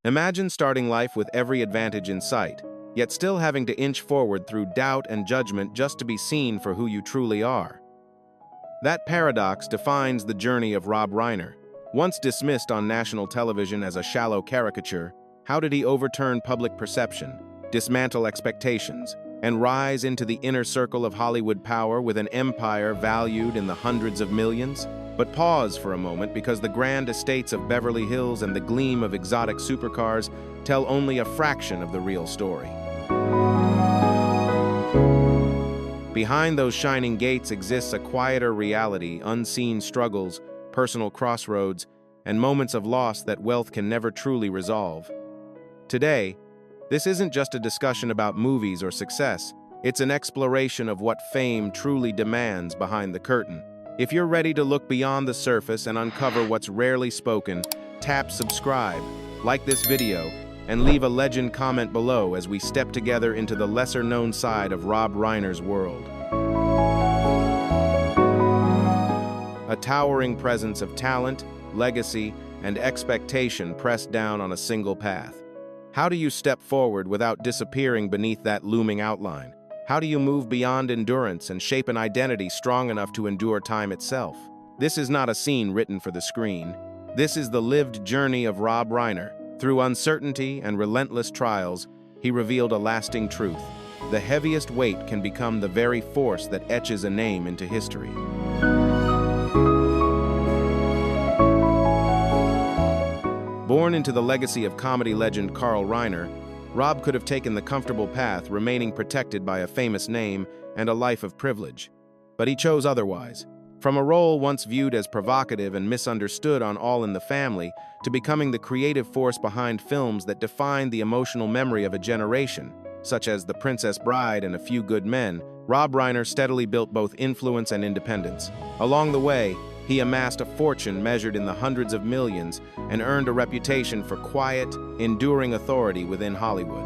Imagine starting life with every advantage in sight, yet still having to inch forward through doubt and judgment just to be seen for who you truly are. That paradox defines the journey of Rob Reiner. Once dismissed on national television as a shallow caricature, how did he overturn public perception, dismantle expectations, and rise into the inner circle of Hollywood power with an empire valued in the hundreds of millions? But pause for a moment, because the grand estates of Beverly Hills and the gleam of exotic supercars tell only a fraction of the real story. Behind those shining gates exists a quieter reality, unseen struggles, personal crossroads, and moments of loss that wealth can never truly resolve. Today, this isn't just a discussion about movies or success, it's an exploration of what fame truly demands behind the curtain. If you're ready to look beyond the surface and uncover what's rarely spoken, tap subscribe, like this video, and leave a legend comment below as we step together into the lesser-known side of Rob Reiner's world. A towering presence of talent, legacy, and expectation pressed down on a single path. How do you step forward without disappearing beneath that looming outline? How do you move beyond endurance and shape an identity strong enough to endure time itself? This is not a scene written for the screen. This is the lived journey of Rob Reiner. Through uncertainty and relentless trials, he revealed a lasting truth. The heaviest weight can become the very force that etches a name into history. Born into the legacy of comedy legend Carl Reiner, Rob could have taken the comfortable path, remaining protected by a famous name and a life of privilege. But he chose otherwise. From a role once viewed as provocative and misunderstood on All in the Family, to becoming the creative force behind films that defined the emotional memory of a generation, such as The Princess Bride and A Few Good Men, Rob Reiner steadily built both influence and independence. Along the way, he amassed a fortune measured in the hundreds of millions and earned a reputation for quiet, enduring authority within Hollywood.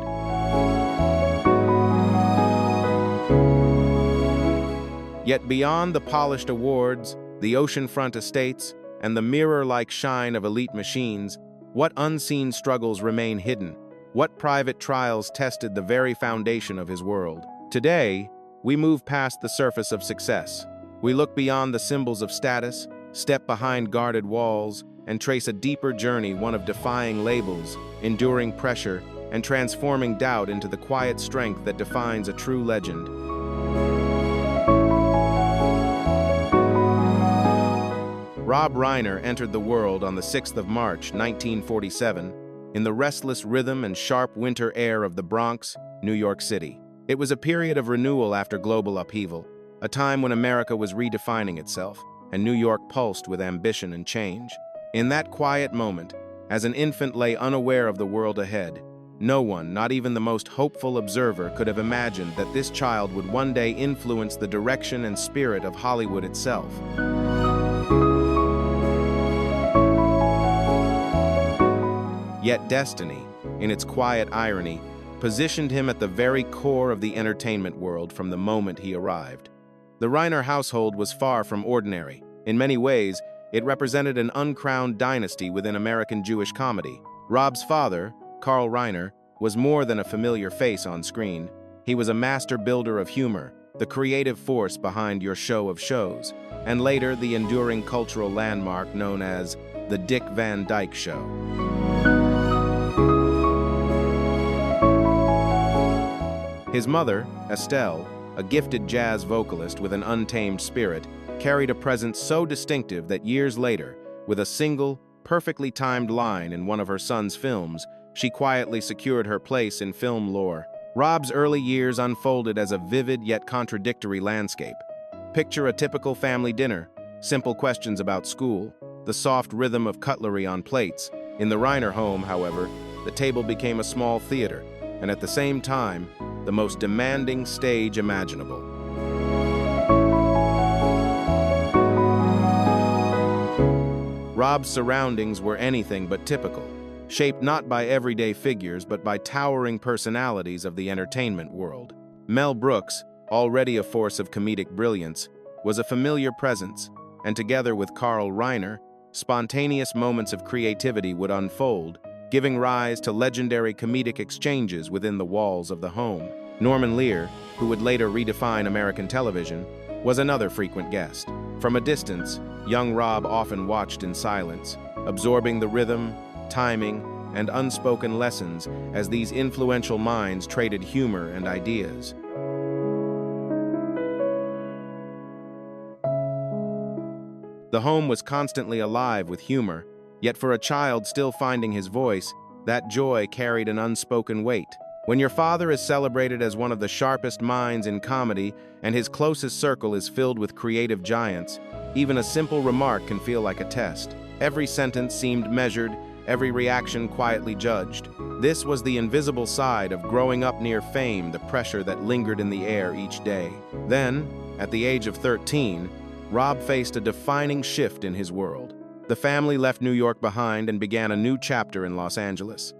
Yet beyond the polished awards, the oceanfront estates, and the mirror-like shine of elite machines, what unseen struggles remain hidden? What private trials tested the very foundation of his world? Today, we move past the surface of success. We look beyond the symbols of status, step behind guarded walls, and trace a deeper journey, one of defying labels, enduring pressure, and transforming doubt into the quiet strength that defines a true legend. Rob Reiner entered the world on the 6th of March, 1947, in the restless rhythm and sharp winter air of the Bronx, New York City. It was a period of renewal after global upheaval, a time when America was redefining itself, and New York pulsed with ambition and change. In that quiet moment, as an infant lay unaware of the world ahead, no one, not even the most hopeful observer, could have imagined that this child would one day influence the direction and spirit of Hollywood itself. Yet destiny, in its quiet irony, positioned him at the very core of the entertainment world from the moment he arrived. The Reiner household was far from ordinary. In many ways, it represented an uncrowned dynasty within American Jewish comedy. Rob's father, Carl Reiner, was more than a familiar face on screen. He was a master builder of humor, the creative force behind Your Show of Shows, and later the enduring cultural landmark known as The Dick Van Dyke Show. His mother, Estelle, a gifted jazz vocalist with an untamed spirit, carried a presence so distinctive that years later, with a single, perfectly timed line in one of her son's films, she quietly secured her place in film lore. Rob's early years unfolded as a vivid yet contradictory landscape. Picture a typical family dinner, simple questions about school, the soft rhythm of cutlery on plates. In the Reiner home, however, the table became a small theater, and at the same time, the most demanding stage imaginable. Rob's surroundings were anything but typical, shaped not by everyday figures but by towering personalities of the entertainment world. Mel Brooks, already a force of comedic brilliance, was a familiar presence, and together with Carl Reiner, spontaneous moments of creativity would unfold, giving rise to legendary comedic exchanges within the walls of the home. Norman Lear, who would later redefine American television, was another frequent guest. From a distance, young Rob often watched in silence, absorbing the rhythm, timing, and unspoken lessons as these influential minds traded humor and ideas. The home was constantly alive with humor, yet for a child still finding his voice, that joy carried an unspoken weight. When your father is celebrated as one of the sharpest minds in comedy and his closest circle is filled with creative giants, even a simple remark can feel like a test. Every sentence seemed measured, every reaction quietly judged. This was the invisible side of growing up near fame, the pressure that lingered in the air each day. Then, at the age of 13, Rob faced a defining shift in his world. The family left New York behind and began a new chapter in Los Angeles.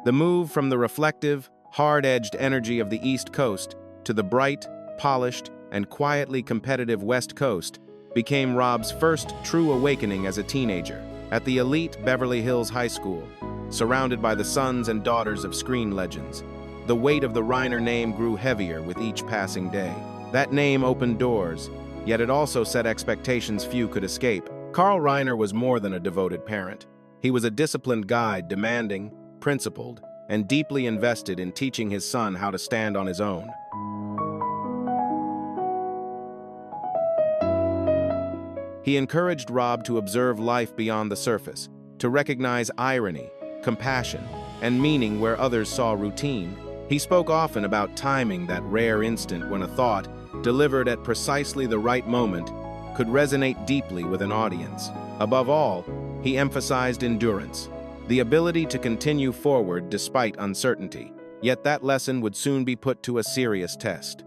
The move from the reflective, hard-edged energy of the East Coast to the bright, polished, and quietly competitive West Coast became Rob's first true awakening as a teenager. At the elite Beverly Hills High School, surrounded by the sons and daughters of screen legends, the weight of the Reiner name grew heavier with each passing day. That name opened doors, yet it also set expectations few could escape. Carl Reiner was more than a devoted parent. He was a disciplined guide, demanding, principled, and deeply invested in teaching his son how to stand on his own. He encouraged Rob to observe life beyond the surface, to recognize irony, compassion, and meaning where others saw routine. He spoke often about timing, that rare instant when a thought, delivered at precisely the right moment, could resonate deeply with an audience. Above all, he emphasized endurance, the ability to continue forward despite uncertainty. Yet that lesson would soon be put to a serious test.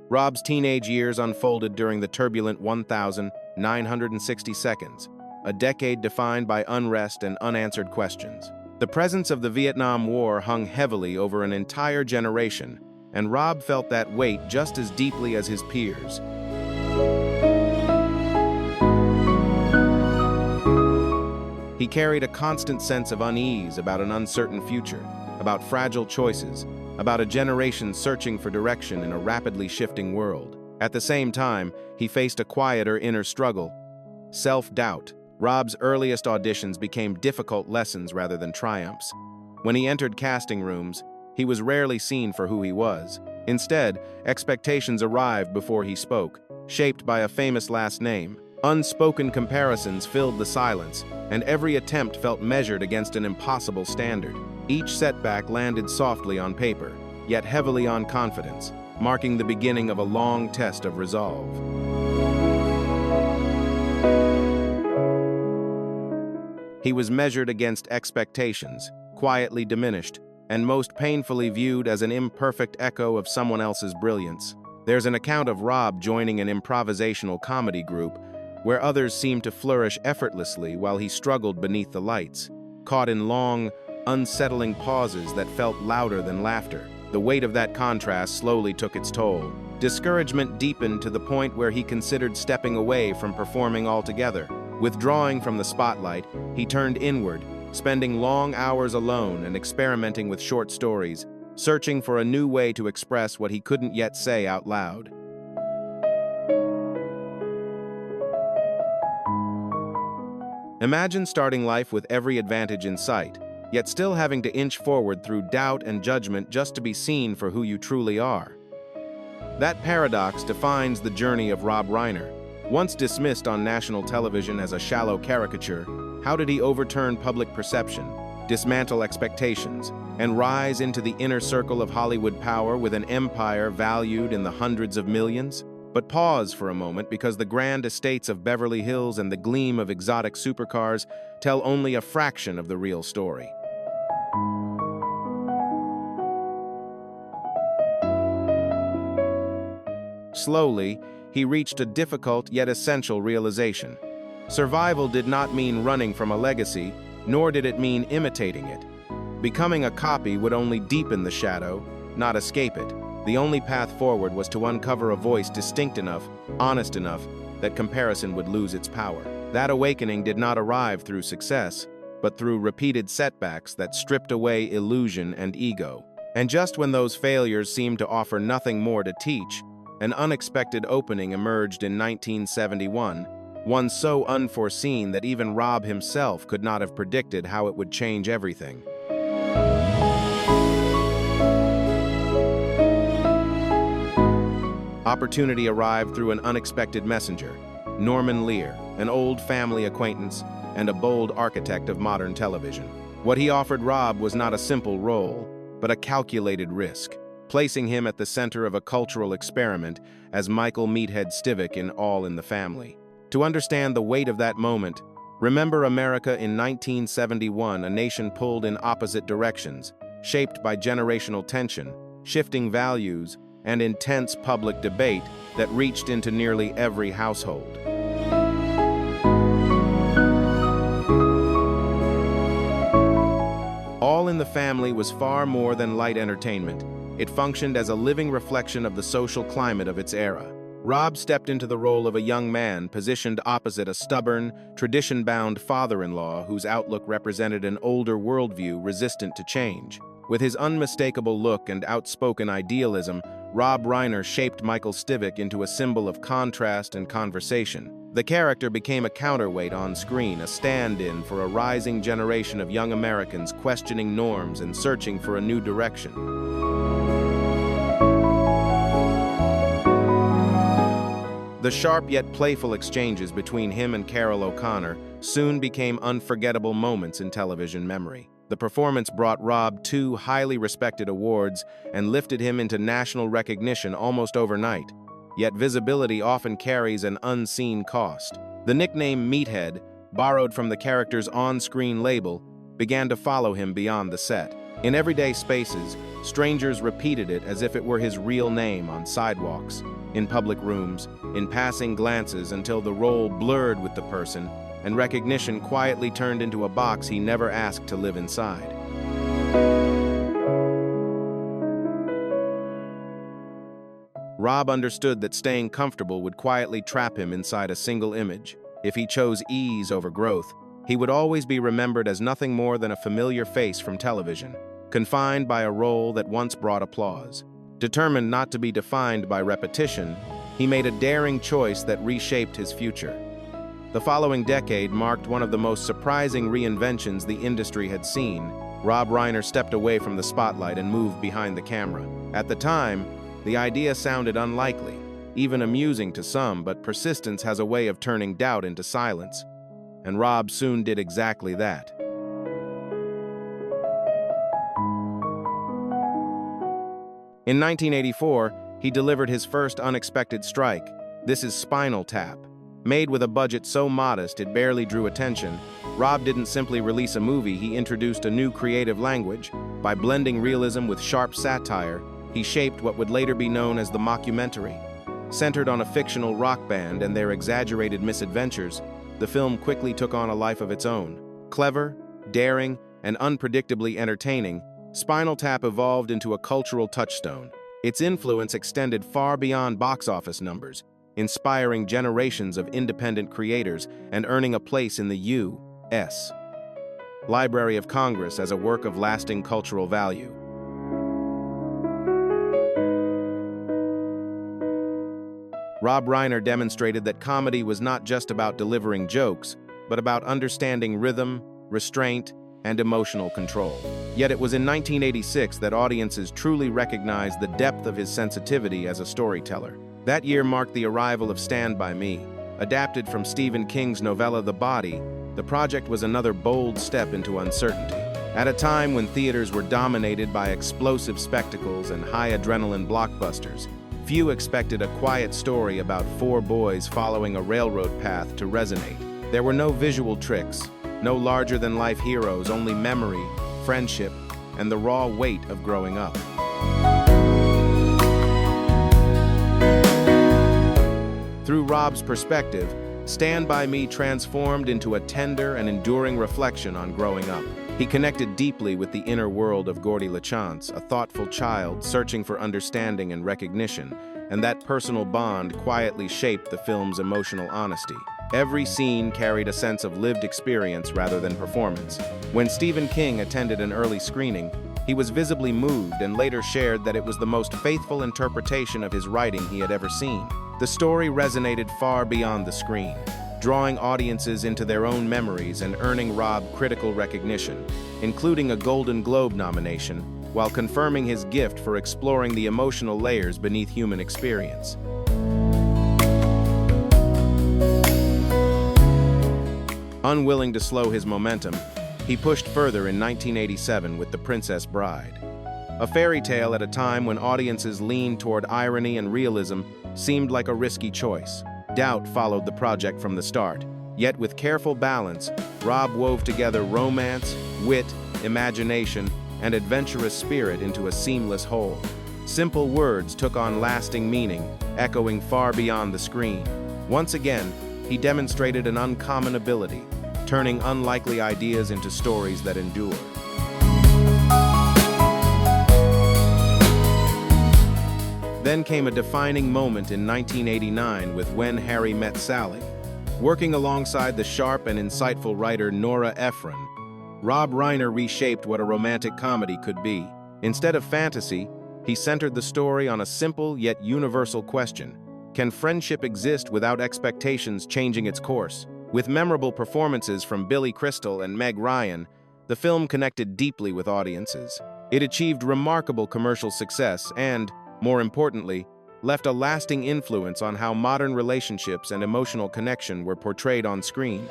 Rob's teenage years unfolded during the turbulent 1,960 seconds, a decade defined by unrest and unanswered questions. The presence of the Vietnam War hung heavily over an entire generation, and Rob felt that weight just as deeply as his peers. He carried a constant sense of unease about an uncertain future, about fragile choices, about a generation searching for direction in a rapidly shifting world. At the same time, he faced a quieter inner struggle: self-doubt. Rob's earliest auditions became difficult lessons rather than triumphs. When he entered casting rooms, he was rarely seen for who he was. Instead, expectations arrived before he spoke, shaped by a famous last name. Unspoken comparisons filled the silence, and every attempt felt measured against an impossible standard. Each setback landed softly on paper, yet heavily on confidence, marking the beginning of a long test of resolve. He was measured against expectations, quietly diminished, and most painfully viewed as an imperfect echo of someone else's brilliance. There's an account of Rob joining an improvisational comedy group where others seemed to flourish effortlessly while he struggled beneath the lights, caught in long, unsettling pauses that felt louder than laughter. The weight of that contrast slowly took its toll. Discouragement deepened to the point where he considered stepping away from performing altogether. Withdrawing from the spotlight, he turned inward, spending long hours alone and experimenting with short stories, searching for a new way to express what he couldn't yet say out loud. Imagine starting life with every advantage in sight, yet still having to inch forward through doubt and judgment just to be seen for who you truly are. That paradox defines the journey of Rob Reiner. Once dismissed on national television as a shallow caricature, how did he overturn public perception, dismantle expectations, and rise into the inner circle of Hollywood power with an empire valued in the hundreds of millions? But pause for a moment, because the grand estates of Beverly Hills and the gleam of exotic supercars tell only a fraction of the real story. Slowly, he reached a difficult yet essential realization. Survival did not mean running from a legacy, nor did it mean imitating it. Becoming a copy would only deepen the shadow, not escape it. The only path forward was to uncover a voice distinct enough, honest enough, that comparison would lose its power. That awakening did not arrive through success, but through repeated setbacks that stripped away illusion and ego. And just when those failures seemed to offer nothing more to teach, an unexpected opening emerged in 1971, one so unforeseen that even Rob himself could not have predicted how it would change everything. Opportunity arrived through an unexpected messenger, Norman Lear, an old family acquaintance and a bold architect of modern television. What he offered Rob was not a simple role, but a calculated risk, placing him at the center of a cultural experiment as Michael Meathead Stivic in All in the Family. To understand the weight of that moment, remember America in 1971, a nation pulled in opposite directions, shaped by generational tension, shifting values, and intense public debate that reached into nearly every household. All in the Family was far more than light entertainment. It functioned as a living reflection of the social climate of its era. Rob stepped into the role of a young man positioned opposite a stubborn, tradition-bound father-in-law whose outlook represented an older worldview resistant to change. With his unmistakable look and outspoken idealism, Rob Reiner shaped Michael Stivic into a symbol of contrast and conversation. The character became a counterweight on screen, a stand-in for a rising generation of young Americans questioning norms and searching for a new direction. The sharp yet playful exchanges between him and Carol O'Connor soon became unforgettable moments in television memory. The performance brought Rob 2 highly respected awards and lifted him into national recognition almost overnight. Yet visibility often carries an unseen cost. The nickname Meathead, borrowed from the character's on-screen label, began to follow him beyond the set. In everyday spaces, strangers repeated it as if it were his real name on sidewalks, in public rooms, in passing glances until the role blurred with the person, and recognition quietly turned into a box he never asked to live inside. Rob understood that staying comfortable would quietly trap him inside a single image. If he chose ease over growth, he would always be remembered as nothing more than a familiar face from television, confined by a role that once brought applause. Determined not to be defined by repetition, he made a daring choice that reshaped his future. The following decade marked one of the most surprising reinventions the industry had seen. Rob Reiner stepped away from the spotlight and moved behind the camera. At the time, the idea sounded unlikely, even amusing to some, but persistence has a way of turning doubt into silence. And Rob soon did exactly that. In 1984, he delivered his first unexpected strike. This is Spinal Tap. Made with a budget so modest it barely drew attention, Rob didn't simply release a movie, he introduced a new creative language. By blending realism with sharp satire, he shaped what would later be known as the mockumentary. Centered on a fictional rock band and their exaggerated misadventures, the film quickly took on a life of its own. Clever, daring, and unpredictably entertaining, Spinal Tap evolved into a cultural touchstone. Its influence extended far beyond box office numbers, inspiring generations of independent creators and earning a place in the U.S. Library of Congress as a work of lasting cultural value. Rob Reiner demonstrated that comedy was not just about delivering jokes, but about understanding rhythm, restraint, and emotional control. Yet it was in 1986 that audiences truly recognized the depth of his sensitivity as a storyteller. That year marked the arrival of Stand By Me. Adapted from Stephen King's novella The Body, the project was another bold step into uncertainty. At a time when theaters were dominated by explosive spectacles and high-adrenaline blockbusters, few expected a quiet story about 4 boys following a railroad path to resonate. There were no visual tricks, no larger-than-life heroes, only memory, friendship, and the raw weight of growing up. Through Rob's perspective, Stand By Me transformed into a tender and enduring reflection on growing up. He connected deeply with the inner world of Gordy LaChance, a thoughtful child searching for understanding and recognition, and that personal bond quietly shaped the film's emotional honesty. Every scene carried a sense of lived experience rather than performance. When Stephen King attended an early screening, he was visibly moved and later shared that it was the most faithful interpretation of his writing he had ever seen. The story resonated far beyond the screen, drawing audiences into their own memories and earning Rob critical recognition, including a Golden Globe nomination, while confirming his gift for exploring the emotional layers beneath human experience. Unwilling to slow his momentum, he pushed further in 1987 with The Princess Bride. A fairy tale at a time when audiences leaned toward irony and realism seemed like a risky choice. Doubt followed the project from the start. Yet with careful balance, Rob wove together romance, wit, imagination, and adventurous spirit into a seamless whole. Simple words took on lasting meaning, echoing far beyond the screen. Once again, he demonstrated an uncommon ability, turning unlikely ideas into stories that endure. Then came a defining moment in 1989 with When Harry Met Sally. Working alongside the sharp and insightful writer Nora Ephron, Rob Reiner reshaped what a romantic comedy could be. Instead of fantasy, he centered the story on a simple yet universal question: can friendship exist without expectations changing its course? With memorable performances from Billy Crystal and Meg Ryan, the film connected deeply with audiences. It achieved remarkable commercial success and, more importantly, left a lasting influence on how modern relationships and emotional connection were portrayed on screen.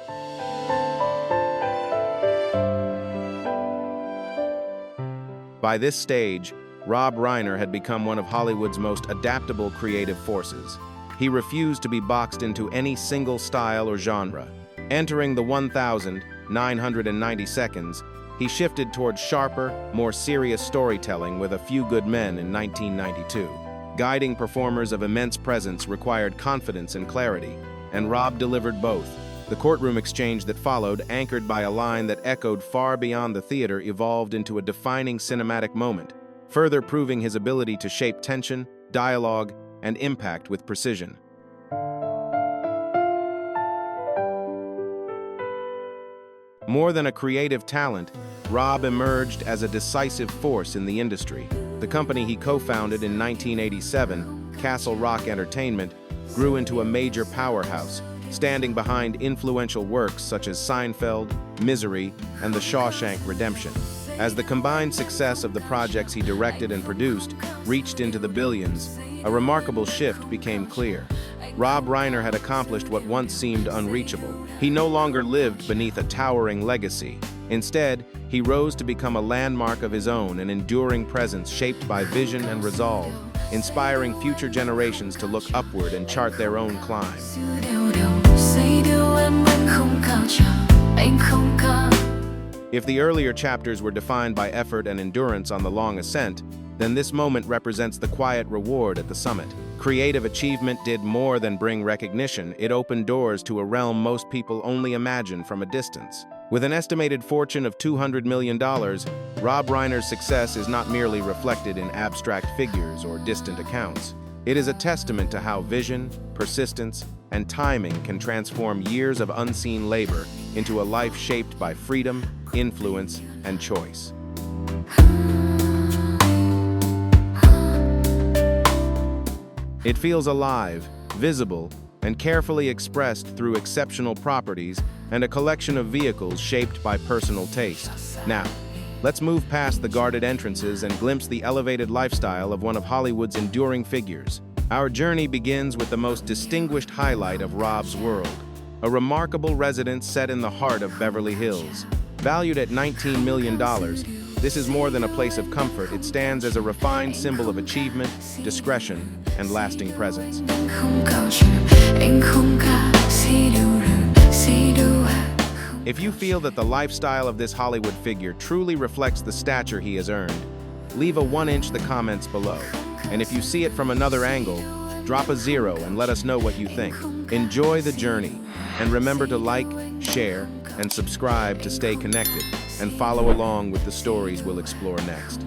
By this stage, Rob Reiner had become one of Hollywood's most adaptable creative forces. He refused to be boxed into any single style or genre. Entering the 1,990 seconds, he shifted towards sharper, more serious storytelling with A Few Good Men in 1992. Guiding performers of immense presence required confidence and clarity, and Rob delivered both. The courtroom exchange that followed, anchored by a line that echoed far beyond the theater, evolved into a defining cinematic moment, further proving his ability to shape tension, dialogue, and impact with precision. More than a creative talent, Rob emerged as a decisive force in the industry. The company he co-founded in 1987, Castle Rock Entertainment, grew into a major powerhouse, standing behind influential works such as Seinfeld, Misery, and The Shawshank Redemption. As the combined success of the projects he directed and produced reached into the billions, a remarkable shift became clear. Rob Reiner had accomplished what once seemed unreachable. He no longer lived beneath a towering legacy. Instead, he rose to become a landmark of his own, an enduring presence shaped by vision and resolve, inspiring future generations to look upward and chart their own climb. If the earlier chapters were defined by effort and endurance on the long ascent, then this moment represents the quiet reward at the summit. Creative achievement did more than bring recognition. It opened doors to a realm most people only imagine from a distance. With an estimated fortune of $200 million, Rob Reiner's success is not merely reflected in abstract figures or distant accounts. It is a testament to how vision, persistence, and timing can transform years of unseen labor into a life shaped by freedom, influence, and choice. It feels alive, visible, and carefully expressed through exceptional properties and a collection of vehicles shaped by personal taste. Now, let's move past the guarded entrances and glimpse the elevated lifestyle of one of Hollywood's enduring figures. Our journey begins with the most distinguished highlight of Rob's world, a remarkable residence set in the heart of Beverly Hills. Valued at $19 million, this is more than a place of comfort. It stands as a refined symbol of achievement, discretion, and lasting presence. If you feel that the lifestyle of this Hollywood figure truly reflects the stature he has earned, leave a 1-inch in the comments below. And if you see it from another angle, drop a 0 and let us know what you think. Enjoy the journey, and remember to like, share, and subscribe to stay connected and follow along with the stories we'll explore next.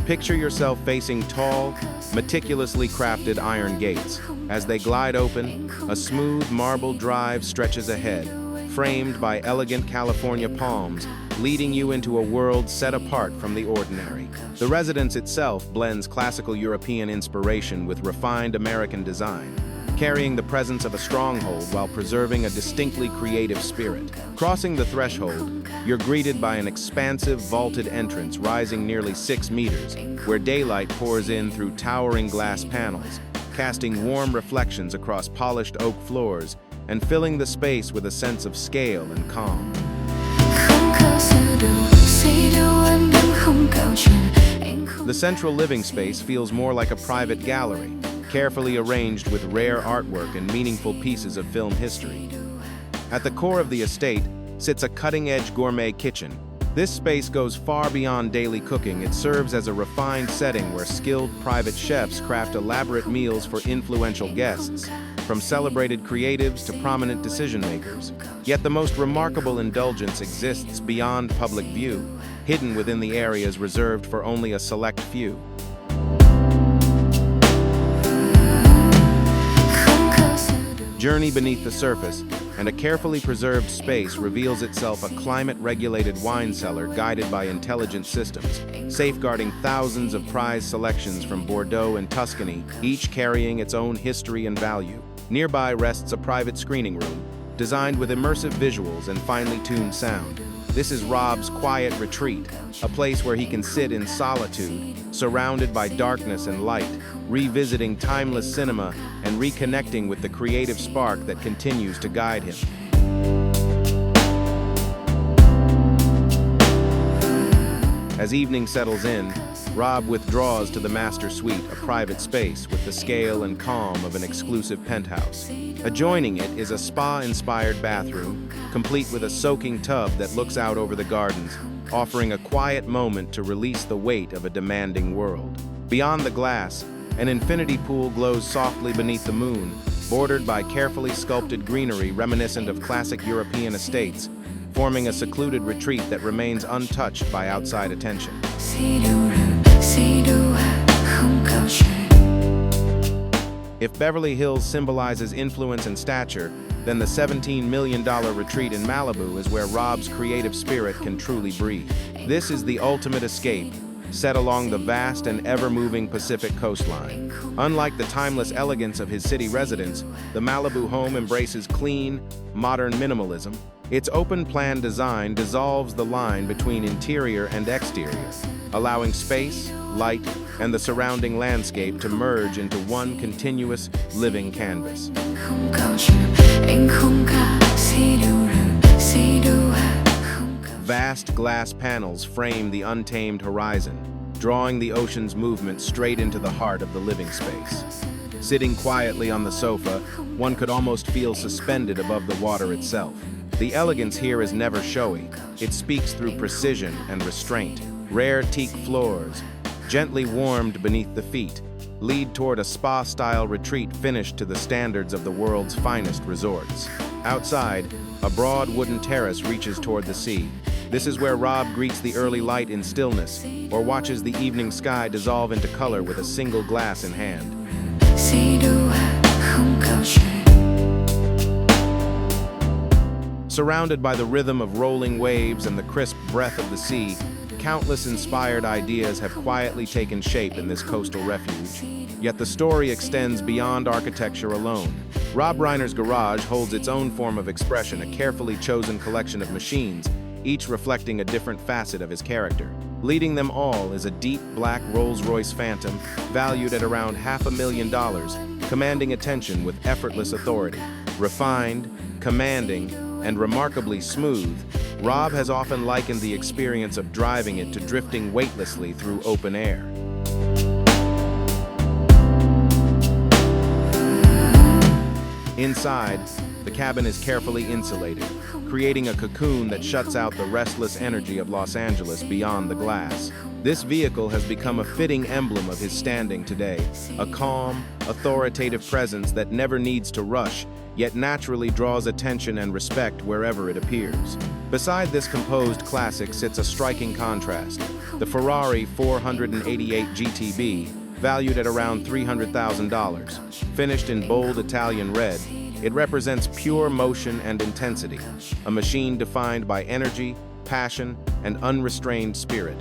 Picture yourself facing tall, meticulously crafted iron gates. As they glide open, a smooth marble drive stretches ahead, framed by elegant California palms, leading you into a world set apart from the ordinary. The residence itself blends classical European inspiration with refined American design, carrying the presence of a stronghold while preserving a distinctly creative spirit. Crossing the threshold, you're greeted by an expansive vaulted entrance rising nearly 6 meters, where daylight pours in through towering glass panels, casting warm reflections across polished oak floors and filling the space with a sense of scale and calm. The central living space feels more like a private gallery, carefully arranged with rare artwork and meaningful pieces of film history. At the core of the estate sits a cutting-edge gourmet kitchen. This space goes far beyond daily cooking. It serves as a refined setting where skilled private chefs craft elaborate meals for influential guests, from celebrated creatives to prominent decision-makers. Yet the most remarkable indulgence exists beyond public view, hidden within the areas reserved for only a select few. Journey beneath the surface, and a carefully preserved space reveals itself a climate-regulated wine cellar guided by intelligent systems, safeguarding thousands of prized selections from Bordeaux and Tuscany, each carrying its own history and value. Nearby rests a private screening room, designed with immersive visuals and finely tuned sound. This is Rob's quiet retreat, a place where he can sit in solitude, surrounded by darkness and light, revisiting timeless cinema and reconnecting with the creative spark that continues to guide him. As evening settles in, Rob withdraws to the master suite, a private space with the scale and calm of an exclusive penthouse. Adjoining it is a spa-inspired bathroom, complete with a soaking tub that looks out over the gardens, offering a quiet moment to release the weight of a demanding world. Beyond the glass, an infinity pool glows softly beneath the moon, bordered by carefully sculpted greenery reminiscent of classic European estates, forming a secluded retreat that remains untouched by outside attention. If Beverly Hills symbolizes influence and stature, then the $17 million retreat in Malibu is where Rob's creative spirit can truly breathe. This is the ultimate escape, set along the vast and ever-moving Pacific coastline. Unlike the timeless elegance of his city residence, the Malibu home embraces clean, modern minimalism. Its open-plan design dissolves the line between interior and exterior, allowing space, light, and the surrounding landscape to merge into one continuous, living canvas. Vast glass panels frame the untamed horizon, drawing the ocean's movement straight into the heart of the living space. Sitting quietly on the sofa, one could almost feel suspended above the water itself. The elegance here is never showy. It speaks through precision and restraint. Rare teak floors, gently warmed beneath the feet, lead toward a spa-style retreat finished to the standards of the world's finest resorts. Outside, a broad wooden terrace reaches toward the sea. This is where Rob greets the early light in stillness, or watches the evening sky dissolve into color with a single glass in hand. Surrounded by the rhythm of rolling waves and the crisp breath of the sea, countless inspired ideas have quietly taken shape in this coastal refuge. Yet the story extends beyond architecture alone. Rob Reiner's garage holds its own form of expression, a carefully chosen collection of machines, each reflecting a different facet of his character. Leading them all is a deep black Rolls-Royce Phantom, valued at around $500,000, commanding attention with effortless authority. Refined, commanding, and remarkably smooth, Rob has often likened the experience of driving it to drifting weightlessly through open air. Inside, the cabin is carefully insulated, creating a cocoon that shuts out the restless energy of Los Angeles beyond the glass. This vehicle has become a fitting emblem of his standing today, a calm, authoritative presence that never needs to rush, yet naturally draws attention and respect wherever it appears. Beside this composed classic sits a striking contrast: the Ferrari 488 GTB, valued at around $300,000. Finished in bold Italian red, it represents pure motion and intensity, a machine defined by energy, passion, and unrestrained spirit.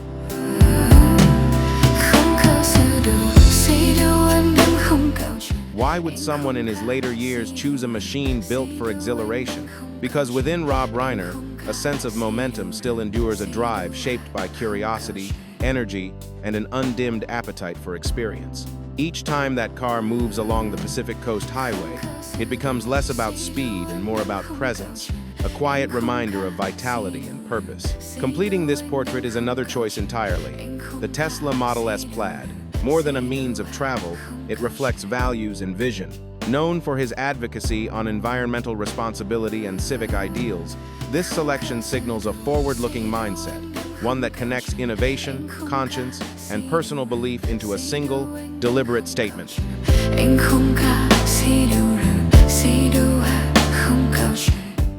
Why would someone in his later years choose a machine built for exhilaration? Because within Rob Reiner, a sense of momentum still endures a drive shaped by curiosity, energy, and an undimmed appetite for experience. Each time that car moves along the Pacific Coast Highway, it becomes less about speed and more about presence, a quiet reminder of vitality and purpose. Completing this portrait is another choice entirely: the Tesla Model S Plaid. More than a means of travel, it reflects values and vision. Known for his advocacy on environmental responsibility and civic ideals, this selection signals a forward-looking mindset, one that connects innovation, conscience, and personal belief into a single, deliberate statement.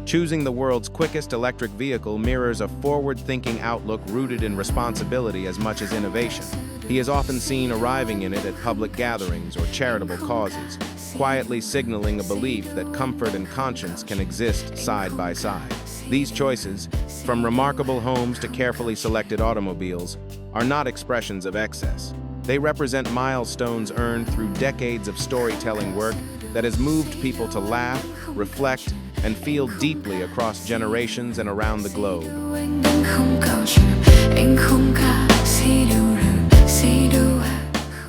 Choosing the world's quickest electric vehicle mirrors a forward-thinking outlook rooted in responsibility as much as innovation. He is often seen arriving in it at public gatherings or charitable causes, quietly signaling a belief that comfort and conscience can exist side by side. These choices, from remarkable homes to carefully selected automobiles, are not expressions of excess. They represent milestones earned through decades of storytelling work that has moved people to laugh, reflect, and feel deeply across generations and around the globe.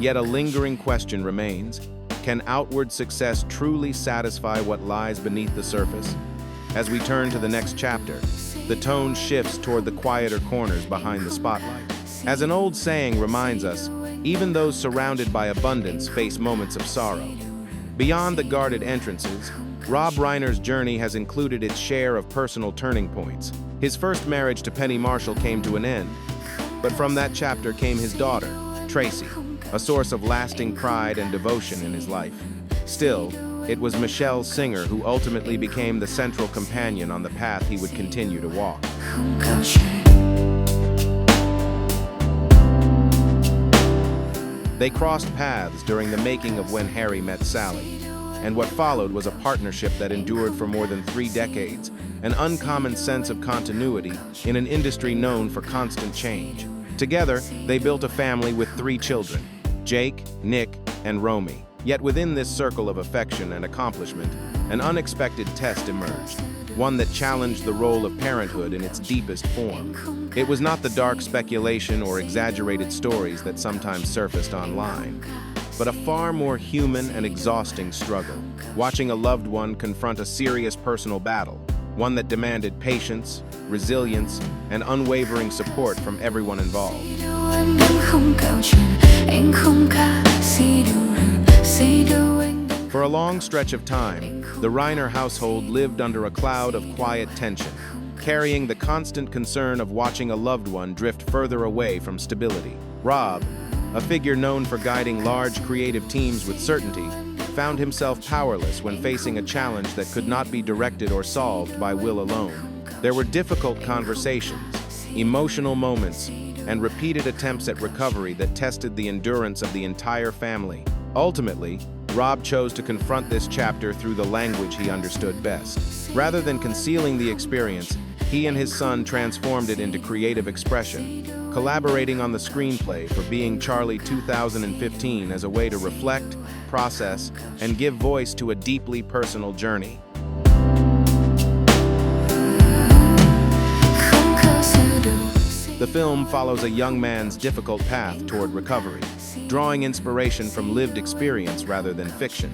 Yet a lingering question remains: can outward success truly satisfy what lies beneath the surface? As we turn to the next chapter, the tone shifts toward the quieter corners behind the spotlight. As an old saying reminds us, even those surrounded by abundance face moments of sorrow. Beyond the guarded entrances, Rob Reiner's journey has included its share of personal turning points. His first marriage to Penny Marshall came to an end, but from that chapter came his daughter, Tracy, a source of lasting pride and devotion in his life. Still, it was Michelle Singer who ultimately became the central companion on the path he would continue to walk. They crossed paths during the making of When Harry Met Sally, and what followed was a partnership that endured for more than 3 decades, an uncommon sense of continuity in an industry known for constant change. Together, they built a family with 3 children: Jake, Nick, and Romy. Yet within this circle of affection and accomplishment, an unexpected test emerged, one that challenged the role of parenthood in its deepest form. It was not the dark speculation or exaggerated stories that sometimes surfaced online, but a far more human and exhausting struggle, watching a loved one confront a serious personal battle, one that demanded patience, resilience, and unwavering support from everyone involved. For a long stretch of time, the Reiner household lived under a cloud of quiet tension, carrying the constant concern of watching a loved one drift further away from stability. Rob, a figure known for guiding large creative teams with certainty, found himself powerless when facing a challenge that could not be directed or solved by will alone. There were difficult conversations, emotional moments, and repeated attempts at recovery that tested the endurance of the entire family. Ultimately, Rob chose to confront this chapter through the language he understood best. Rather than concealing the experience, he and his son transformed it into creative expression, collaborating on the screenplay for Being Charlie 2015 as a way to reflect, process, and give voice to a deeply personal journey. The film follows a young man's difficult path toward recovery, drawing inspiration from lived experience rather than fiction.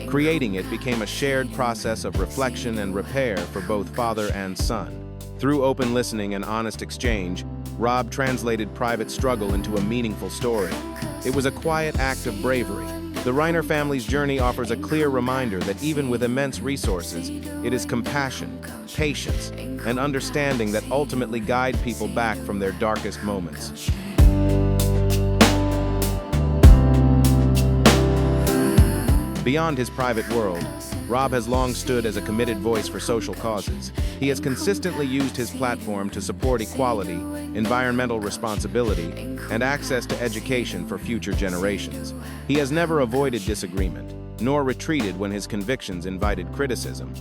Creating it became a shared process of reflection and repair for both father and son. Through open listening and honest exchange, Rob translated private struggle into a meaningful story. It was a quiet act of bravery. The Reiner family's journey offers a clear reminder that even with immense resources, it is compassion, patience, and understanding that ultimately guide people back from their darkest moments. Beyond his private world, Rob has long stood as a committed voice for social causes. He has consistently used his platform to support equality, environmental responsibility, and access to education for future generations. He has never avoided disagreement, nor retreated when his convictions invited criticism.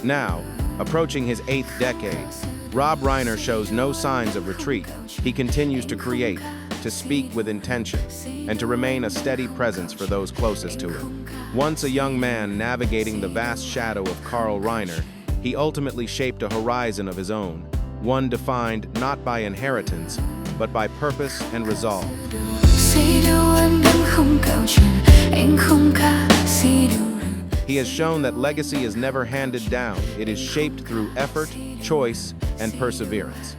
Now, approaching his 8th decade, Rob Reiner shows no signs of retreat. He continues to create, to speak with intention, and to remain a steady presence for those closest to him. Once a young man navigating the vast shadow of Carl Reiner, he ultimately shaped a horizon of his own, one defined not by inheritance, but by purpose and resolve. He has shown that legacy is never handed down. It is shaped through effort, choice, and perseverance.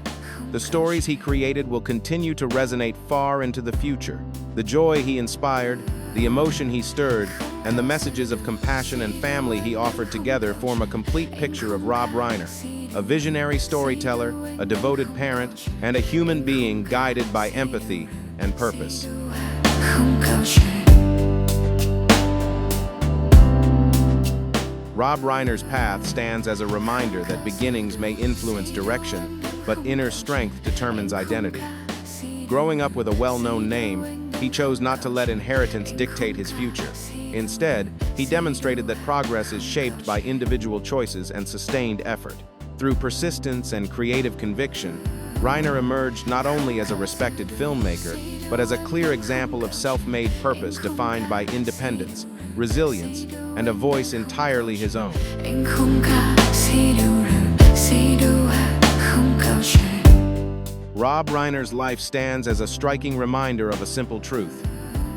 The stories he created will continue to resonate far into the future. The joy he inspired, the emotion he stirred, and the messages of compassion and family he offered together form a complete picture of Rob Reiner, a visionary storyteller, a devoted parent, and a human being guided by empathy and purpose. Rob Reiner's path stands as a reminder that beginnings may influence direction, but inner strength determines identity. Growing up with a well-known name, he chose not to let inheritance dictate his future. Instead, he demonstrated that progress is shaped by individual choices and sustained effort. Through persistence and creative conviction, Reiner emerged not only as a respected filmmaker, but as a clear example of self-made purpose defined by independence, resilience, and a voice entirely his own. Rob Reiner's life stands as a striking reminder of a simple truth.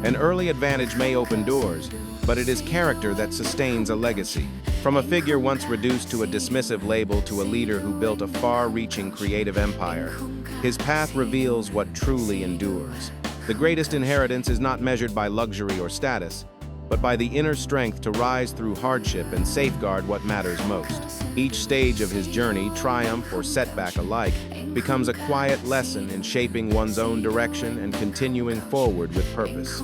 An early advantage may open doors, but it is character that sustains a legacy. From a figure once reduced to a dismissive label to a leader who built a far-reaching creative empire, his path reveals what truly endures. The greatest inheritance is not measured by luxury or status, but by the inner strength to rise through hardship and safeguard what matters most. Each stage of his journey, triumph or setback alike, becomes a quiet lesson in shaping one's own direction and continuing forward with purpose.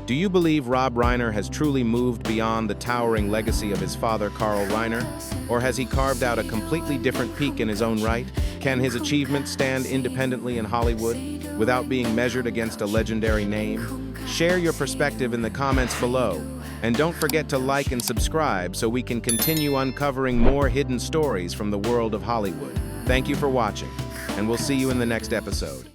Do you believe Rob Reiner has truly moved beyond the towering legacy of his father, Carl Reiner? Or has he carved out a completely different peak in his own right? Can his achievements stand independently in Hollywood, without being measured against a legendary name? Share your perspective in the comments below. And don't forget to like and subscribe so we can continue uncovering more hidden stories from the world of Hollywood. Thank you for watching, and we'll see you in the next episode.